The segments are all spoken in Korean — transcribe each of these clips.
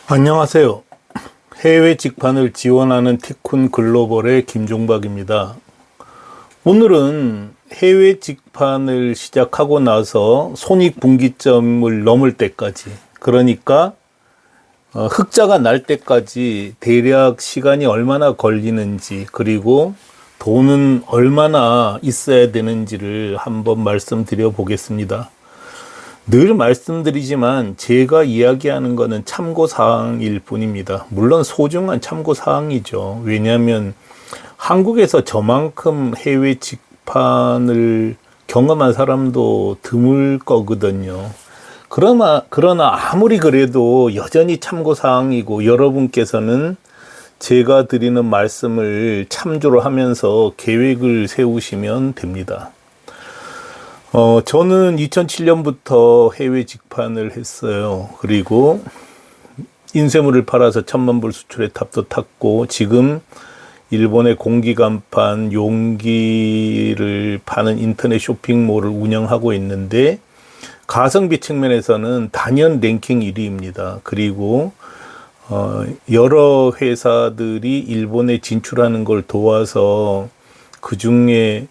안녕하세요. 해외 직판을 지원하는 티쿤 글로벌의 김종박입니다. 오늘은 해외 직판을 시작하고 나서 손익분기점을 넘을 때까지, 그러니까 흑자가 날 때까지 대략 시간이 얼마나 걸리는지, 그리고 돈은 얼마나 있어야 되는지를 한번 말씀드려 보겠습니다. 늘 말씀드리지만 제가 이야기하는 것은 참고사항일 뿐입니다. 물론 소중한 참고사항이죠. 왜냐하면 한국에서 저만큼 해외 직판을 경험한 사람도 드물 거거든요. 그러나 아무리 그래도 여전히 참고사항이고, 여러분께서는 제가 드리는 말씀을 참조를 하면서 계획을 세우시면 됩니다. 저는 2007년부터 해외 직판을 했어요. 그리고 인쇄물을 팔아서 1,000만 불 수출의 탑도 탔고, 지금 일본의 공기간판, 용기를 파는 인터넷 쇼핑몰을 운영하고 있는데, 가성비 측면에서는 단연 랭킹 1위입니다. 그리고 여러 회사들이 일본에 진출하는 걸 도와서 그 중에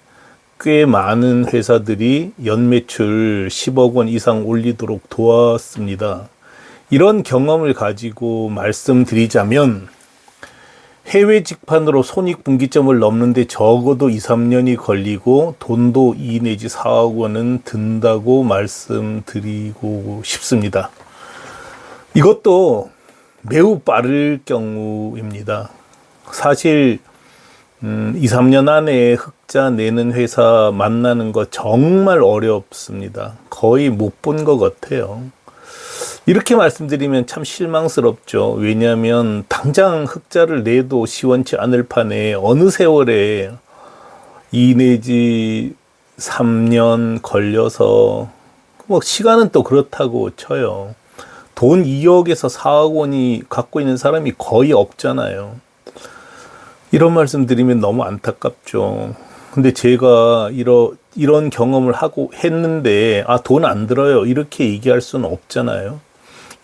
꽤 많은 회사들이 연매출 10억 원 이상 올리도록 도왔습니다. 이런 경험을 가지고 말씀드리자면, 해외 직판으로 손익분기점을 넘는데 적어도 2, 3년이 걸리고 돈도 2 내지 4억 원은 든다고 말씀드리고 싶습니다. 이것도 매우 빠를 경우입니다. 사실 2, 3년 안에 흑자 내는 회사 만나는 거 정말 어렵습니다. 거의 못 본 것 같아요. 이렇게 말씀드리면 참 실망스럽죠. 왜냐하면 당장 흑자를 내도 시원치 않을 판에 어느 세월에 2 내지 3년 걸려서, 뭐 시간은 또 그렇다고 쳐요. 돈 2억에서 4억 원이 갖고 있는 사람이 거의 없잖아요. 이런 말씀 드리면 너무 안타깝죠. 근데 제가 이런 경험을 하고 했는데, 돈 안 들어요, 이렇게 얘기할 수는 없잖아요.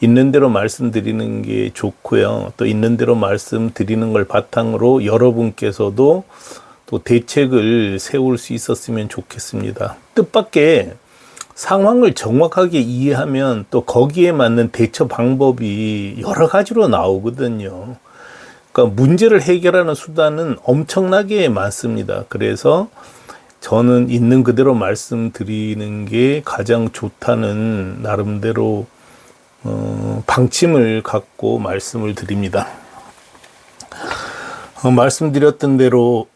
있는 대로 말씀드리는 게 좋고요. 또 있는 대로 말씀드리는 걸 바탕으로 여러분께서도 또 대책을 세울 수 있었으면 좋겠습니다. 뜻밖의 상황을 정확하게 이해하면 또 거기에 맞는 대처 방법이 여러 가지로 나오거든요. 그러니까 문제를 해결하는 수단은 엄청나게 많습니다. 그래서 저는 있는 그대로 말씀드리는 게 가장 좋다는 나름대로 방침을 갖고 말씀을 드립니다. 말씀드렸던 대로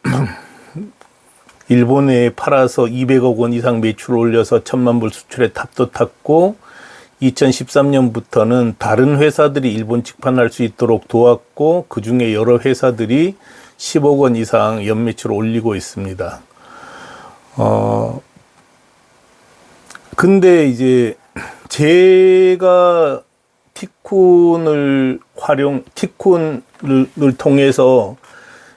일본에 팔아서 200억 원 이상 매출 올려서 1,000만 불 수출의 탑도 탔고, 2013년부터는 다른 회사들이 일본 직판할 수 있도록 도왔고, 그 중에 여러 회사들이 10억 원 이상 연매출을 올리고 있습니다. 근데 이제 제가 티쿤을 통해서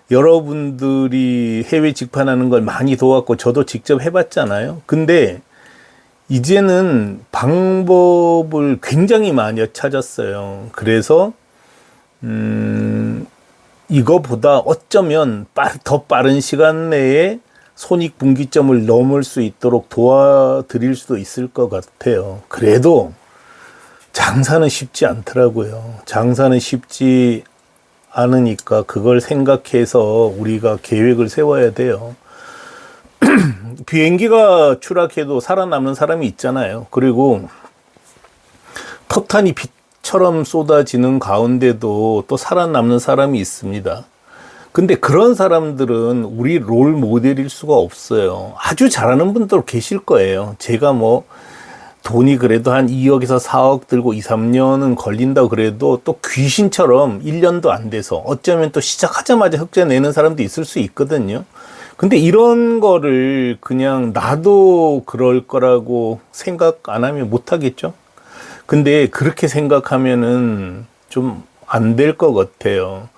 여러분들이 해외 직판하는 걸 많이 도왔고, 저도 직접 해봤잖아요. 근데 이제는 방법을 굉장히 많이 찾았어요. 그래서 이거보다 어쩌면 더 빠른 시간 내에 손익분기점을 넘을 수 있도록 도와드릴 수도 있을 것 같아요. 그래도 장사는 쉽지 않더라고요. 장사는 쉽지 않으니까 그걸 생각해서 우리가 계획을 세워야 돼요. 비행기가 추락해도 살아남는 사람이 있잖아요. 그리고 포탄이 빛처럼 쏟아지는 가운데도 또 살아남는 사람이 있습니다. 근데 그런 사람들은 우리 롤 모델일 수가 없어요. 아주 잘하는 분도 계실 거예요. 제가 뭐 돈이 그래도 한 2억에서 4억 들고 2, 3년은 걸린다고 그래도 또 귀신처럼 1년도 안 돼서 어쩌면 또 시작하자마자 흑자 내는 사람도 있을 수 있거든요. 근데 이런 거를 그냥 나도 그럴 거라고 생각 안 하면 못 하겠죠? 근데 그렇게 생각하면은 좀 안 될 것 같아요.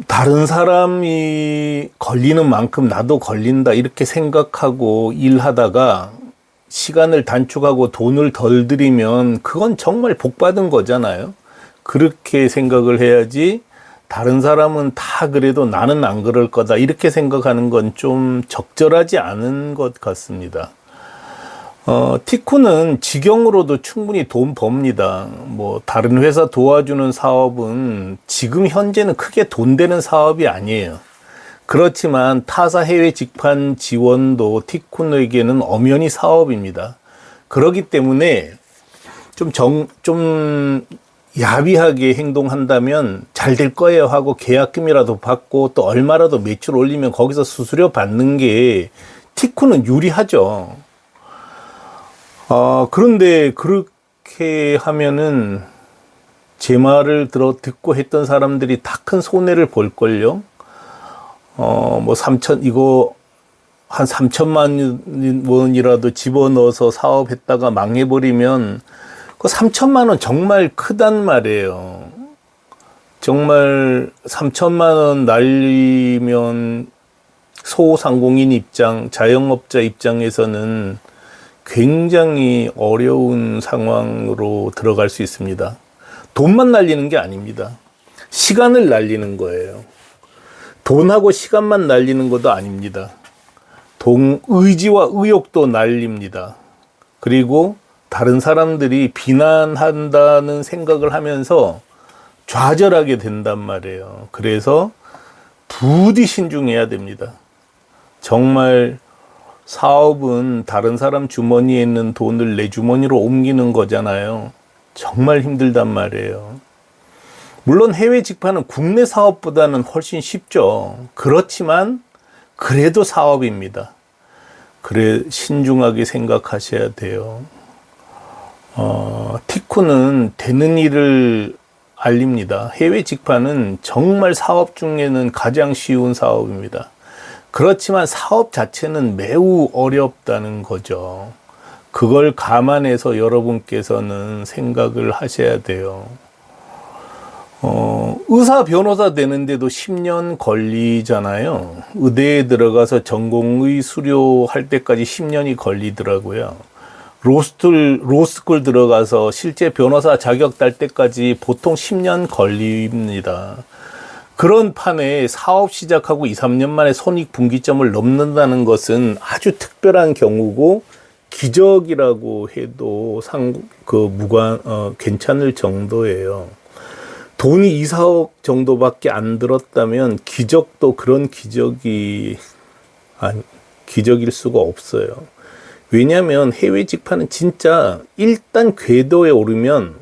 다른 사람이 걸리는 만큼 나도 걸린다 이렇게 생각하고 일하다가 시간을 단축하고 돈을 덜 들이면 그건 정말 복 받은 거잖아요. 그렇게 생각을 해야지 다른 사람은 다 그래도 나는 안 그럴 거다 이렇게 생각하는 건 좀 적절하지 않은 것 같습니다. 티쿠는 직영으로도 충분히 돈 법니다. 뭐 다른 회사 도와주는 사업은 지금 현재는 크게 돈 되는 사업이 아니에요. 그렇지만 타사 해외 직판 지원도 티쿤에게는 엄연히 사업입니다. 그렇기 때문에 좀 야비하게 행동한다면 잘 될 거예요 하고 계약금이라도 받고 또 얼마라도 매출 올리면 거기서 수수료 받는 게 티쿤은 유리하죠. 그런데 그렇게 하면은 제 말을 듣고 했던 사람들이 다 큰 손해를 볼걸요. 뭐 이거 한 3천만 원이라도 집어넣어서 사업했다가 망해버리면 그 3천만 원 정말 크단 말이에요. 정말 3천만 원 날리면 소상공인 입장, 자영업자 입장에서는 굉장히 어려운 상황으로 들어갈 수 있습니다. 돈만 날리는 게 아닙니다. 시간을 날리는 거예요. 돈하고 시간만 날리는 것도 아닙니다. 의지와 의욕도 날립니다. 그리고 다른 사람들이 비난한다는 생각을 하면서 좌절하게 된단 말이에요. 그래서 부디 신중해야 됩니다. 정말 사업은 다른 사람 주머니에 있는 돈을 내 주머니로 옮기는 거잖아요. 정말 힘들단 말이에요. 물론 해외 직판은 국내 사업보다는 훨씬 쉽죠. 그렇지만 그래도 사업입니다. 그래 신중하게 생각하셔야 돼요. 티쿠는 되는 일을 알립니다. 해외 직판은 정말 사업 중에는 가장 쉬운 사업입니다. 그렇지만 사업 자체는 매우 어렵다는 거죠. 그걸 감안해서 여러분께서는 생각을 하셔야 돼요. 의사, 변호사 되는데도 10년 걸리잖아요. 의대에 들어가서 전공의 수료할 때까지 10년이 걸리더라고요. 로스쿨 들어가서 실제 변호사 자격 딸 때까지 보통 10년 걸립니다. 그런 판에 사업 시작하고 2, 3년 만에 손익분기점을 넘는다는 것은 아주 특별한 경우고 기적이라고 해도 괜찮을 정도예요. 돈이 2, 4억 정도밖에 안 들었다면 기적도 그런 기적일 수가 없어요. 왜냐하면 해외 직판은 진짜 일단 궤도에 오르면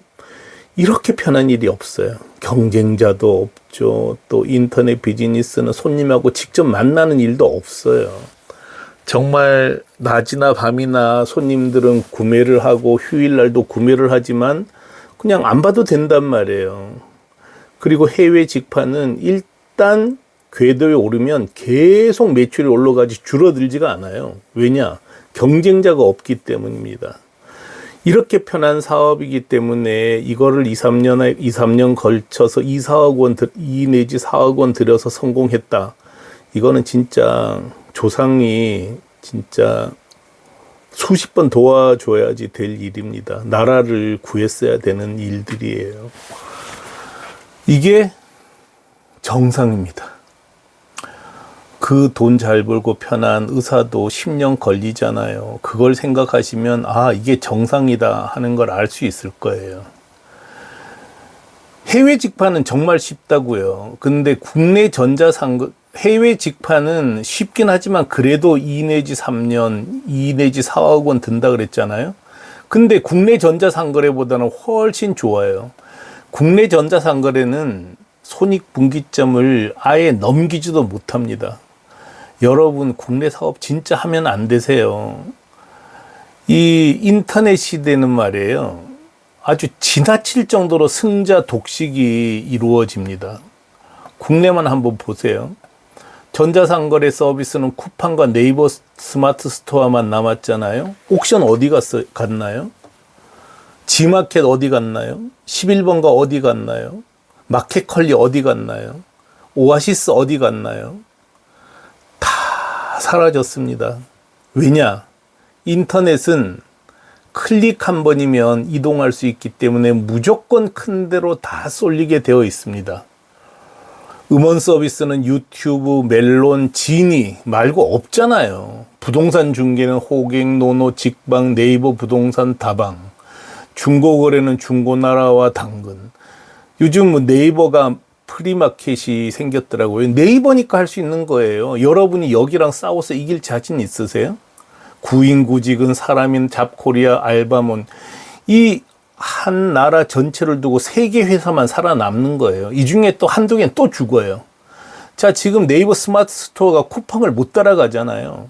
이렇게 편한 일이 없어요. 경쟁자도 없죠. 또 인터넷 비즈니스는 손님하고 직접 만나는 일도 없어요. 정말 낮이나 밤이나 손님들은 구매를 하고 휴일날도 구매를 하지만 그냥 안 봐도 된단 말이에요. 그리고 해외 직판은 일단 궤도에 오르면 계속 매출이 올라가지 줄어들지가 않아요. 왜냐? 경쟁자가 없기 때문입니다. 이렇게 편한 사업이기 때문에 이거를 2, 3년 걸쳐서 2 내지 4억 원 들여서 성공했다. 이거는 진짜 조상이 진짜 수십 번 도와줘야지 될 일입니다. 나라를 구했어야 되는 일들이에요. 이게 정상입니다. 그 돈 잘 벌고 편한 의사도 10년 걸리잖아요. 그걸 생각하시면 이게 정상이다 하는 걸 알 수 있을 거예요. 해외 직판은 정말 쉽다고요. 근데 국내 해외 직판은 쉽긴 하지만 그래도 2 내지 3년, 2 내지 4억 원 든다 그랬잖아요. 근데 국내 전자상거래보다는 훨씬 좋아요. 국내 전자상거래는 손익분기점을 아예 넘기지도 못합니다. 여러분 국내 사업 진짜 하면 안 되세요. 이 인터넷 시대는 말이에요. 아주 지나칠 정도로 승자 독식이 이루어집니다. 국내만 한번 보세요. 전자상거래 서비스는 쿠팡과 네이버 스마트 스토어만 남았잖아요. 옥션 어디 갔나요? 지마켓 어디 갔나요? 11번가 어디 갔나요? 마켓컬리 어디 갔나요? 오아시스 어디 갔나요? 다 사라졌습니다. 왜냐? 인터넷은 클릭 한 번이면 이동할 수 있기 때문에 무조건 큰 데로 다 쏠리게 되어 있습니다. 음원 서비스는 유튜브, 멜론, 지니 말고 없잖아요. 부동산 중개는 호갱, 노노, 직방, 네이버 부동산, 다방. 중고거래는 중고나라와 당근. 요즘 뭐 네이버가 프리마켓이 생겼더라고요. 네이버니까 할 수 있는 거예요. 여러분이 여기랑 싸워서 이길 자신 있으세요? 구인구직은 사람인 잡코리아, 알바몬. 이 한 나라 전체를 두고 3개 회사만 살아남는 거예요. 이 중에 또 한두 개는 또 죽어요. 자, 지금 네이버 스마트 스토어가 쿠팡을 못 따라가잖아요.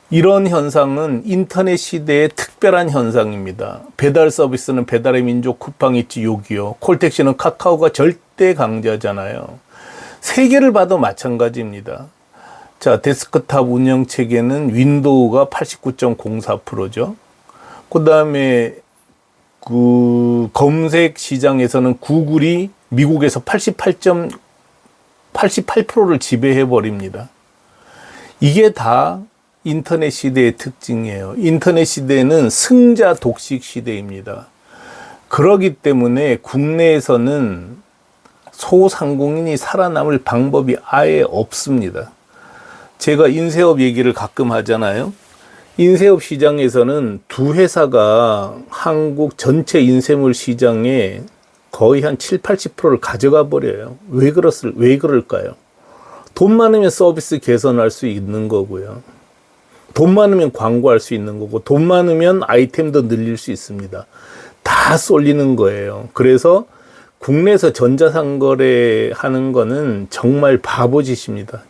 이런 현상은 인터넷 시대의 특별한 현상입니다. 배달 서비스는 배달의 민족, 쿠팡이츠, 요기요. 콜택시는 카카오가 절대 강자잖아요. 세계를 봐도 마찬가지입니다. 자, 데스크탑 운영 체계는 윈도우가 89.04%죠. 그 다음에 검색 시장에서는 구글이 미국에서 88%를 지배해 버립니다. 이게 다 인터넷 시대의 특징이에요. 인터넷 시대는 승자 독식 시대입니다. 그렇기 때문에 국내에서는 소상공인이 살아남을 방법이 아예 없습니다. 제가 인쇄업 얘기를 가끔 하잖아요. 인쇄업 시장에서는 두 회사가 한국 전체 인쇄물 시장에 거의 한 7, 80%를 가져가 버려요. 왜 그럴까요? 돈 많으면 서비스 개선할 수 있는 거고요. 돈 많으면 광고할 수 있는 거고, 돈 많으면 아이템도 늘릴 수 있습니다. 다 쏠리는 거예요. 그래서 국내에서 전자상거래 하는 거는 정말 바보짓입니다.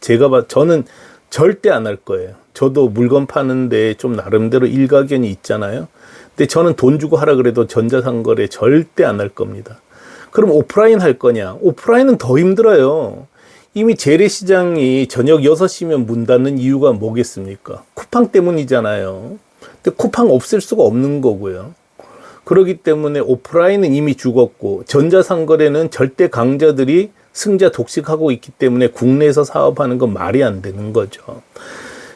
저는 절대 안 할 거예요. 저도 물건 파는데 좀 나름대로 일가견이 있잖아요. 근데 저는 돈 주고 하라 그래도 전자상거래 절대 안 할 겁니다. 그럼 오프라인 할 거냐? 오프라인은 더 힘들어요. 이미 재래시장이 저녁 6시면 문 닫는 이유가 뭐겠습니까? 쿠팡 때문이잖아요. 근데 쿠팡 없앨 수가 없는 거고요. 그렇기 때문에 오프라인은 이미 죽었고, 전자상거래는 절대 강자들이 승자 독식하고 있기 때문에 국내에서 사업하는 건 말이 안 되는 거죠.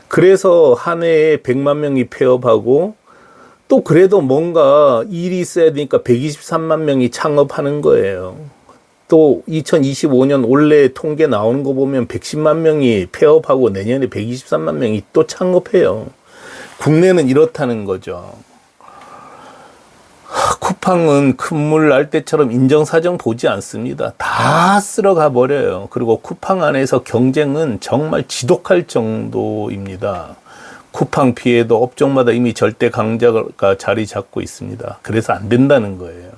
그래서 한 해에 100만 명이 폐업하고, 또 그래도 뭔가 일이 있어야 되니까 123만 명이 창업하는 거예요. 또 2025년 올해 통계 나오는 거 보면 110만 명이 폐업하고 내년에 123만 명이 또 창업해요. 국내는 이렇다는 거죠. 쿠팡은 큰 물 날 때처럼 인정사정 보지 않습니다. 다 쓸어가 버려요. 그리고 쿠팡 안에서 경쟁은 정말 지독할 정도입니다. 쿠팡 피해도 업종마다 이미 절대 강자가 자리 잡고 있습니다. 그래서 안 된다는 거예요.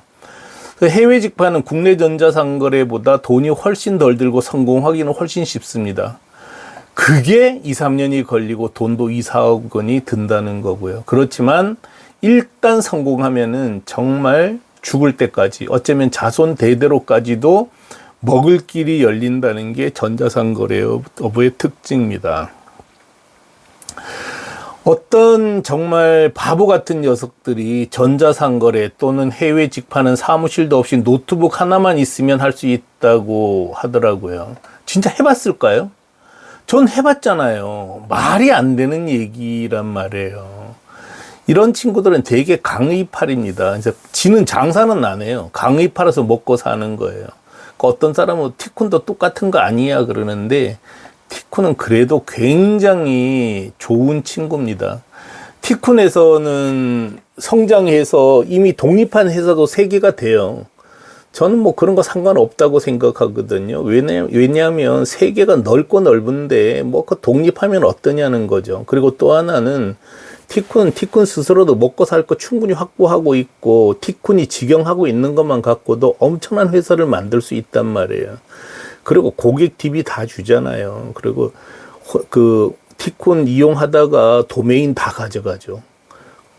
해외 직판은 국내 전자상거래보다 돈이 훨씬 덜 들고 성공하기는 훨씬 쉽습니다. 그게 2, 3년이 걸리고 돈도 2, 4억 원이 든다는 거고요. 그렇지만 일단 성공하면은 정말 죽을 때까지, 어쩌면 자손 대대로까지도 먹을 길이 열린다는 게 전자상거래업의 특징입니다. 어떤 정말 바보 같은 녀석들이 전자상거래 또는 해외 직판은 사무실도 없이 노트북 하나만 있으면 할 수 있다고 하더라고요. 진짜 해봤을까요? 전 해봤잖아요. 말이 안 되는 얘기란 말이에요. 이런 친구들은 되게 강의팔입니다. 이제 지는 장사는 안 해요. 강의 팔아서 먹고 사는 거예요. 그러니까 어떤 사람은 티쿤도 똑같은 거 아니야 그러는데, 티쿤은 그래도 굉장히 좋은 친구입니다. 티쿤에서는 성장해서 이미 독립한 회사도 3개가 돼요. 저는 뭐 그런 거 상관없다고 생각하거든요. 왜냐하면 세계가 넓고 넓은데 뭐 그 독립하면 어떠냐는 거죠. 그리고 또 하나는 티쿤 스스로도 먹고 살 거 충분히 확보하고 있고, 티쿤이 직영하고 있는 것만 갖고도 엄청난 회사를 만들 수 있단 말이에요. 그리고 고객 DB 다 주잖아요. 그리고 그 티쿤 이용하다가 도메인 다 가져가죠.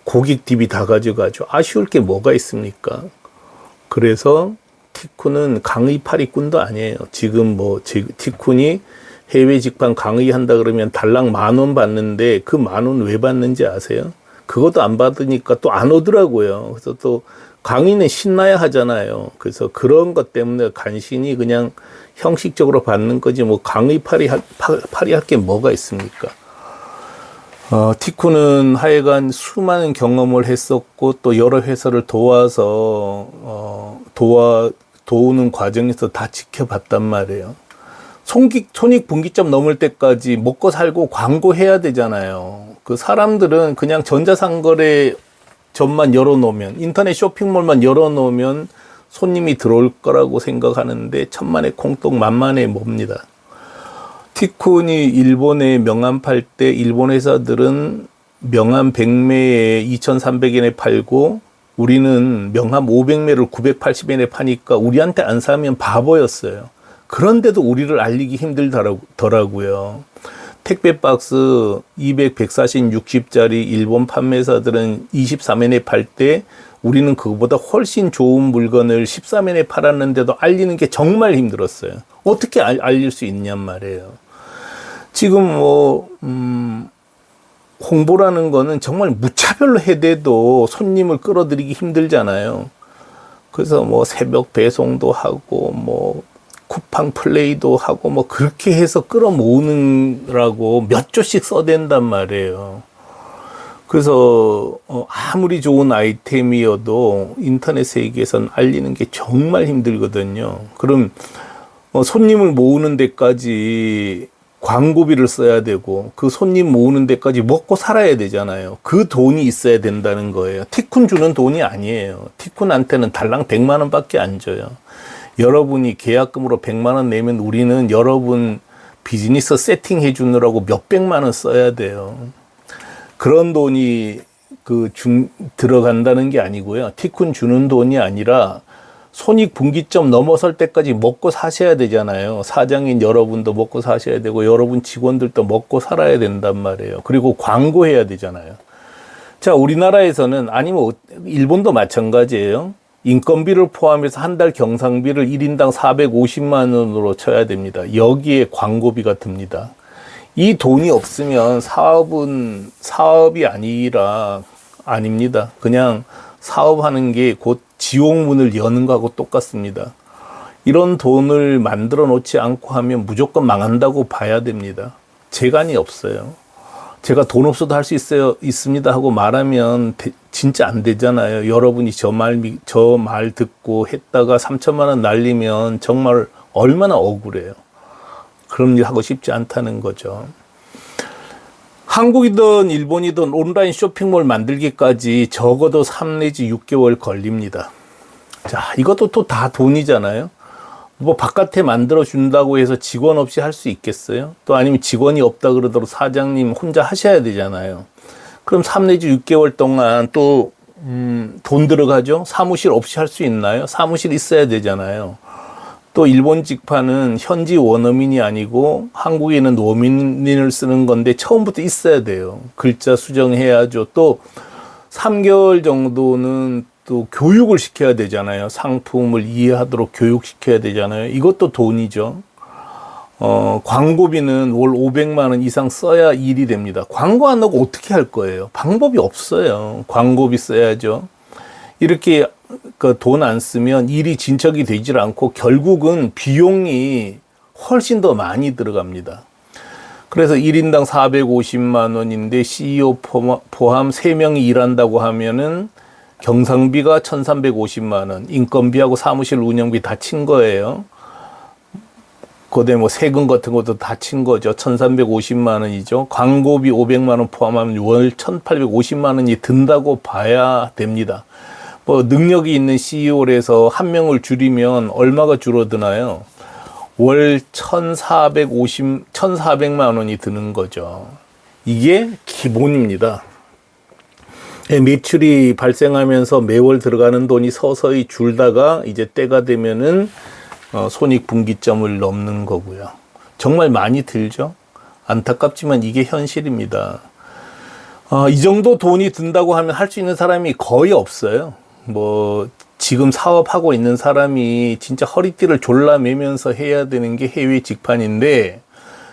고객 DB 다 가져가죠. 아쉬울 게 뭐가 있습니까? 그래서 티쿤은 강의 파리꾼도 아니에요. 지금 티쿤이 해외 직판 강의한다 그러면 달랑 10,000원 받는데 그 10,000원 왜 받는지 아세요? 그것도 안 받으니까 또 안 오더라고요. 그래서 또 강의는 신나야 하잖아요. 그래서 그런 것 때문에 간신히 그냥 형식적으로 받는 거지, 뭐 강의 파리할 게 뭐가 있습니까? 티쿠는 하여간 수많은 경험을 했었고 또 여러 회사를 도와서 도우는 과정에서 다 지켜봤단 말이에요. 손익분기점 넘을 때까지 먹고 살고 광고해야 되잖아요. 그 사람들은 그냥 전자상거래 점만 열어놓으면, 인터넷 쇼핑몰만 열어놓으면 손님이 들어올 거라고 생각하는데 천만의 콩떡 만만의 뭡니다. 티쿤이 일본에 명함 팔 때 일본 회사들은 명함 100매에 2,300엔에 팔고 우리는 명함 500매를 980엔에 파니까 우리한테 안 사면 바보였어요. 그런데도 우리를 알리기 힘들더라고요. 택배 박스 200, 140, 60짜리 일본 판매사들은 23엔에 팔 때 우리는 그거보다 훨씬 좋은 물건을 13엔에 팔았는데도 알리는 게 정말 힘들었어요. 어떻게 알릴 수 있냔 말이에요. 지금 홍보라는 거는 정말 무차별로 해대도 손님을 끌어들이기 힘들잖아요. 그래서 새벽 배송도 하고 쿠팡 플레이도 하고 그렇게 해서 끌어모으느라고 몇 조씩 써댄단 말이에요. 그래서 아무리 좋은 아이템이어도 인터넷 세계에선 알리는 게 정말 힘들거든요. 그럼 손님을 모으는 데까지 광고비를 써야 되고 그 손님 모으는 데까지 먹고 살아야 되잖아요. 그 돈이 있어야 된다는 거예요. 티쿤 주는 돈이 아니에요. 티쿤한테는 달랑 100만 원밖에 안 줘요. 여러분이 계약금으로 100만 원 내면 우리는 여러분 비즈니스 세팅해 주느라고 몇백만 원 써야 돼요. 그런 돈이 들어간다는 게 아니고요. 티쿤 주는 돈이 아니라 손익분기점 넘어설 때까지 먹고 사셔야 되잖아요. 사장인 여러분도 먹고 사셔야 되고 여러분 직원들도 먹고 살아야 된단 말이에요. 그리고 광고해야 되잖아요. 자, 우리나라에서는 아니면 일본도 마찬가지예요. 인건비를 포함해서 한 달 경상비를 1인당 450만 원으로 쳐야 됩니다. 여기에 광고비가 듭니다. 이 돈이 없으면 사업이 아닙니다. 그냥 사업하는 게 곧 지옥문을 여는 거하고 똑같습니다. 이런 돈을 만들어 놓지 않고 하면 무조건 망한다고 봐야 됩니다. 재간이 없어요. 제가 돈 없어도 할 수 있습니다 하고 말하면 진짜 안 되잖아요. 여러분이 저 말 듣고 했다가 3천만 원 날리면 정말 얼마나 억울해요. 그런 일 하고 싶지 않다는 거죠. 한국이든 일본이든 온라인 쇼핑몰 만들기까지 적어도 3 내지 6개월 걸립니다. 자, 이것도 또 다 돈이잖아요. 바깥에 만들어 준다고 해서 직원 없이 할 수 있겠어요? 또 아니면 직원이 없다 그러더라도 사장님 혼자 하셔야 되잖아요. 그럼 3 내지 6개월 동안 또 돈 들어가죠? 사무실 없이 할 수 있나요? 사무실 있어야 되잖아요. 또 일본 직파는 현지 원어민이 아니고 한국에는 노민을 쓰는 건데 처음부터 있어야 돼요. 글자 수정해야죠. 또 3개월 정도는 또 교육을 시켜야 되잖아요. 상품을 이해하도록 교육시켜야 되잖아요. 이것도 돈이죠. 광고비는 월 500만 원 이상 써야 일이 됩니다. 광고 안 하고 어떻게 할 거예요? 방법이 없어요. 광고비 써야죠. 이렇게 돈 안 쓰면 일이 진척이 되질 않고 결국은 비용이 훨씬 더 많이 들어갑니다. 그래서 1인당 450만 원인데 CEO 포함 3명이 일한다고 하면은 경상비가 1,350만 원, 인건비하고 사무실 운영비 다 친 거예요. 그다음에 세금 같은 것도 다 친 거죠. 1,350만 원이죠. 광고비 500만 원 포함하면 월 1,850만 원이 든다고 봐야 됩니다. 능력이 있는 CEO라서 한 명을 줄이면 얼마가 줄어드나요? 월 1,400만 원이 드는 거죠. 이게 기본입니다. 매출이 발생하면서 매월 들어가는 돈이 서서히 줄다가 이제 때가 되면은 손익분기점을 넘는 거고요. 정말 많이 들죠? 안타깝지만 이게 현실입니다. 이 정도 돈이 든다고 하면 할 수 있는 사람이 거의 없어요. 지금 사업하고 있는 사람이 진짜 허리띠를 졸라매면서 해야 되는 게 해외 직판인데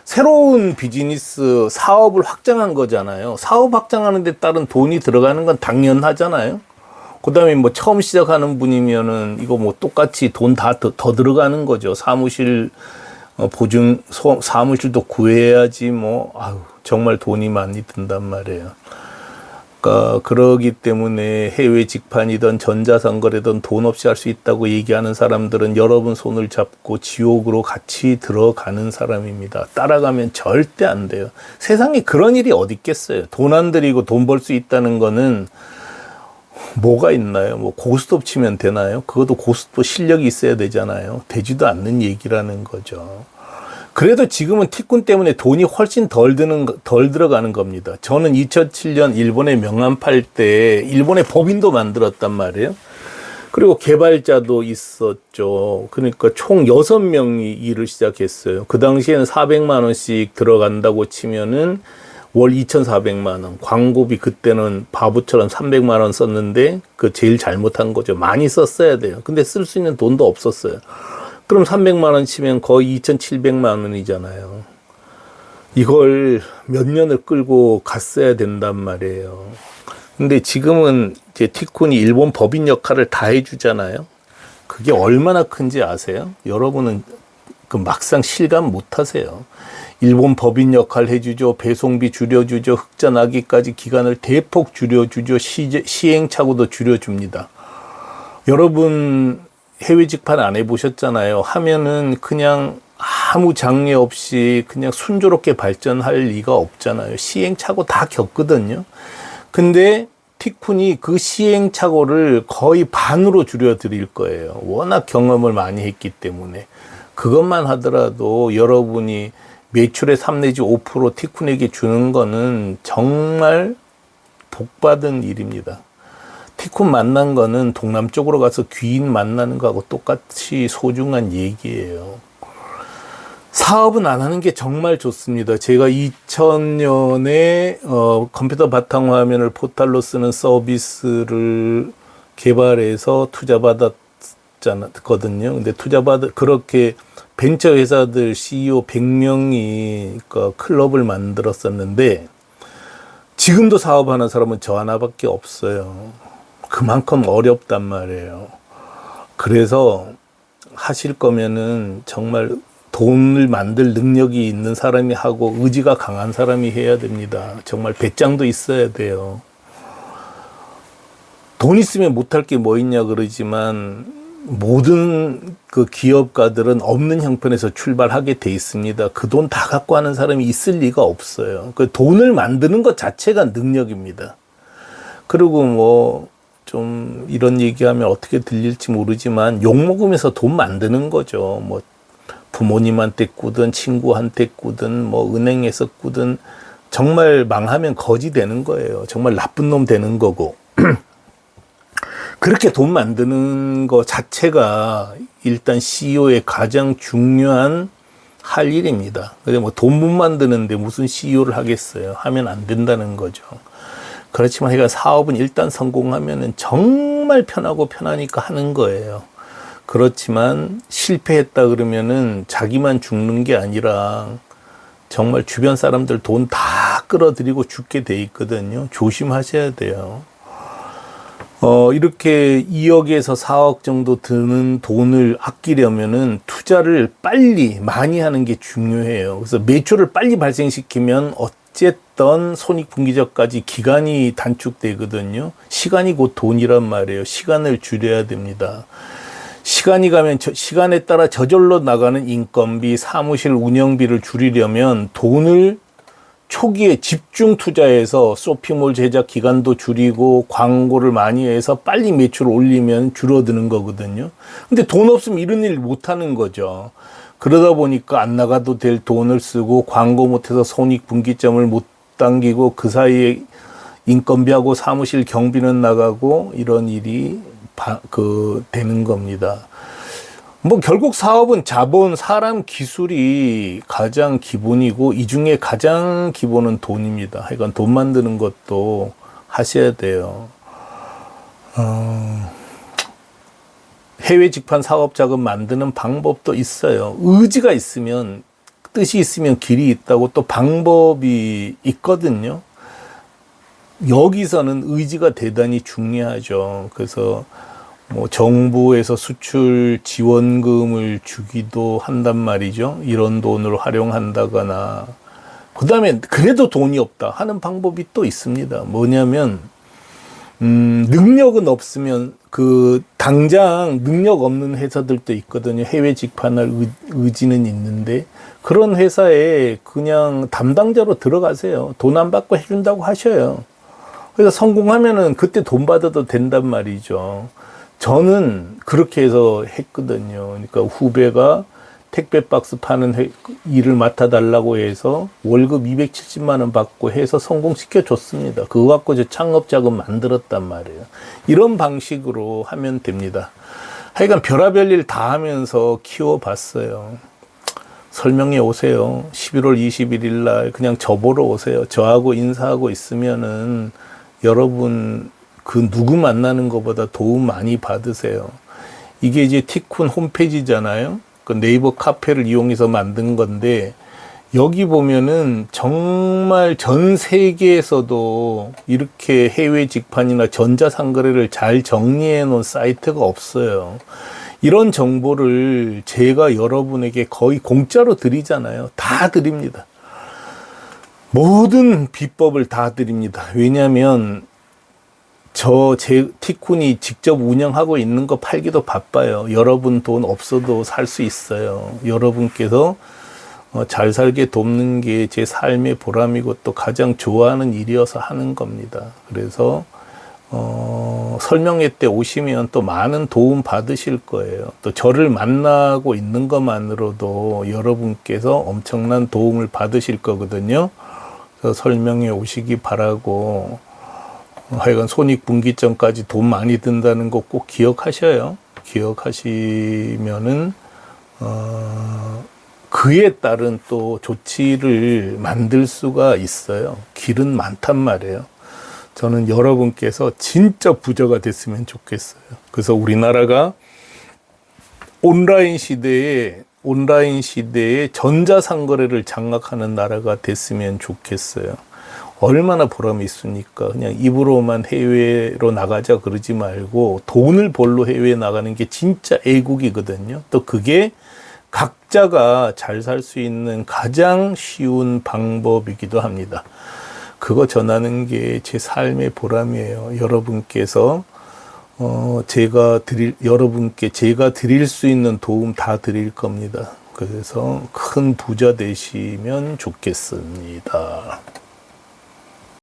새로운 비즈니스 사업을 확장한 거잖아요. 사업 확장하는 데 따른 돈이 들어가는 건 당연하잖아요. 그 다음에 처음 시작하는 분이면은 이거 똑같이 돈 더 들어가는 거죠. 사무실도 구해야지 정말 돈이 많이 든단 말이에요. 그러니까 그러기 때문에 해외 직판이든 전자상거래든 돈 없이 할 수 있다고 얘기하는 사람들은 여러분 손을 잡고 지옥으로 같이 들어가는 사람입니다. 따라가면 절대 안 돼요. 세상에 그런 일이 어디 있겠어요. 돈 안 들이고 돈 벌 수 있다는 거는 뭐가 있나요? 뭐 고스톱 치면 되나요? 그것도 고스톱 실력이 있어야 되잖아요. 되지도 않는 얘기라는 거죠. 그래도 지금은 티쿤 때문에 돈이 훨씬 덜 들어가는 겁니다. 저는 2007년 일본에 명함 팔 때 일본의 법인도 만들었단 말이에요. 그리고 개발자도 있었죠. 그러니까 총 6명이 일을 시작했어요. 그 당시에는 400만 원씩 들어간다고 치면은 월 2,400만 원. 광고비 그때는 바보처럼 300만 원 썼는데 그 제일 잘못한 거죠. 많이 썼어야 돼요. 근데 쓸 수 있는 돈도 없었어요. 그럼 300만 원 치면 거의 2,700만 원이잖아요. 이걸 몇 년을 끌고 갔어야 된단 말이에요. 근데 지금은 이제 티쿤이 일본 법인 역할을 다 해주잖아요. 그게 얼마나 큰지 아세요? 여러분은 그 막상 실감 못 하세요. 일본 법인 역할 해주죠. 배송비 줄여주죠. 흑자 나기까지 기간을 대폭 줄여주죠. 시행착오도 줄여줍니다. 여러분 해외 직판 안 해보셨잖아요. 하면은 그냥 아무 장애 없이 그냥 순조롭게 발전할 리가 없잖아요. 시행착오 다 겪거든요. 근데 티쿤이 그 시행착오를 거의 반으로 줄여드릴 거예요. 워낙 경험을 많이 했기 때문에. 그것만 하더라도 여러분이 매출의 3 내지 5% 티쿤에게 주는 거는 정말 복받은 일입니다. 티쿤 만난 거는 동남쪽으로 가서 귀인 만나는 거하고 똑같이 소중한 얘기예요. 사업은 안 하는 게 정말 좋습니다. 제가 2000년에 컴퓨터 바탕화면을 포탈로 쓰는 서비스를 개발해서 투자받았거든요. 근데 그렇게 벤처 회사들 CEO 100명이 클럽을 만들었었는데 지금도 사업하는 사람은 저 하나밖에 없어요. 그만큼 어렵단 말이에요. 그래서 하실 거면은 정말 돈을 만들 능력이 있는 사람이 하고 의지가 강한 사람이 해야 됩니다. 정말 배짱도 있어야 돼요. 돈 있으면 못할 게 뭐 있냐 그러지만 모든 그 기업가들은 없는 형편에서 출발하게 돼 있습니다. 그 돈 다 갖고 하는 사람이 있을 리가 없어요. 그 돈을 만드는 것 자체가 능력입니다. 그리고 뭐 좀 이런 얘기하면 어떻게 들릴지 모르지만 욕 먹으면서 돈 만드는 거죠. 뭐 부모님한테 꾸든 친구한테 꾸든 뭐 은행에서 꾸든 정말 망하면 거지 되는 거예요. 정말 나쁜 놈 되는 거고. 그렇게 돈 만드는 거 자체가 일단 CEO의 가장 중요한 할 일입니다. 근데 뭐 돈 못 만드는데 무슨 CEO를 하겠어요. 하면 안 된다는 거죠. 그렇지만 해가 사업은 일단 성공하면은 정말 편하고 편하니까 하는 거예요. 그렇지만 실패했다 그러면은 자기만 죽는 게 아니라 정말 주변 사람들 돈 다 끌어들이고 죽게 돼 있거든요. 조심하셔야 돼요. 이렇게 2억에서 4억 정도 드는 돈을 아끼려면은 투자를 빨리 많이 하는 게 중요해요. 그래서 매출을 빨리 발생시키면 어쨌든 손익분기점까지 기간이 단축되거든요. 시간이 곧 돈이란 말이에요. 시간을 줄여야 됩니다. 시간이 가면 시간에 따라 저절로 나가는 인건비, 사무실 운영비를 줄이려면 돈을 초기에 집중 투자해서 쇼핑몰 제작 기간도 줄이고 광고를 많이 해서 빨리 매출을 올리면 줄어드는 거거든요. 근데 돈 없으면 이런 일 못 하는 거죠. 그러다 보니까 안 나가도 될 돈을 쓰고 광고 못해서 손익분기점을 못 당기고 그 사이에 인건비하고 사무실 경비는 나가고 이런 일이 되는 겁니다. 뭐 결국 사업은 자본, 사람, 기술이 가장 기본이고 이 중에 가장 기본은 돈입니다. 하여간 돈 만드는 것도 하셔야 돼요. 해외 직판 사업 자금 만드는 방법도 있어요. 의지가 있으면, 뜻이 있으면 길이 있다고 또 방법이 있거든요. 여기서는 의지가 대단히 중요하죠. 그래서 뭐 정부에서 수출 지원금을 주기도 한단 말이죠. 이런 돈을 활용한다거나 그 다음에 그래도 돈이 없다 하는 방법이 또 있습니다. 뭐냐면 능력은 없으면 당장 능력 없는 회사들도 있거든요. 해외 직판할 의지는 있는데 그런 회사에 그냥 담당자로 들어가세요. 돈 안 받고 해준다고 하셔요. 그래서 성공하면은 그때 돈 받아도 된단 말이죠. 저는 그렇게 해서 했거든요. 그러니까 후배가 택배 박스 파는 일을 맡아달라고 해서 월급 270만 원 받고 해서 성공시켜 줬습니다. 그거 갖고 저 창업 자금 만들었단 말이에요. 이런 방식으로 하면 됩니다. 하여간 별의별 일 다 하면서 키워봤어요. 설명해 오세요. 11월 21일 날 그냥 저보러 오세요. 저하고 인사하고 있으면은 여러분 그 누구 만나는 것보다 도움 많이 받으세요. 이게 이제 티쿤 홈페이지잖아요. 그 네이버 카페를 이용해서 만든 건데 여기 보면은 정말 전 세계에서도 이렇게 해외 직판이나 전자상거래를 잘 정리해 놓은 사이트가 없어요. 이런 정보를 제가 여러분에게 거의 공짜로 드리잖아요. 다 드립니다. 모든 비법을 다 드립니다. 왜냐하면 제 티쿤이 직접 운영하고 있는 거 팔기도 바빠요. 여러분 돈 없어도 살 수 있어요. 여러분께서 잘 살게 돕는 게 제 삶의 보람이고 또 가장 좋아하는 일이어서 하는 겁니다. 그래서 설명회 때 오시면 또 많은 도움 받으실 거예요. 또 저를 만나고 있는 것만으로도 여러분께서 엄청난 도움을 받으실 거거든요. 그래서 설명회 오시기 바라고 하여간 손익분기점까지 돈 많이 든다는 거 꼭 기억하셔요. 기억하시면은 그에 따른 또 조치를 만들 수가 있어요. 길은 많단 말이에요. 저는 여러분께서 진짜 부자가 됐으면 좋겠어요. 그래서 우리나라가 온라인 시대에 전자상거래를 장악하는 나라가 됐으면 좋겠어요. 얼마나 보람이 있습니까? 그냥 입으로만 해외로 나가자 그러지 말고 돈을 벌러 해외에 나가는 게 진짜 애국이거든요. 또 그게 각자가 잘 살 수 있는 가장 쉬운 방법이기도 합니다. 그거 전하는 게 제 삶의 보람이에요. 여러분께서 여러분께 제가 드릴 수 있는 도움 다 드릴 겁니다. 그래서 큰 부자 되시면 좋겠습니다.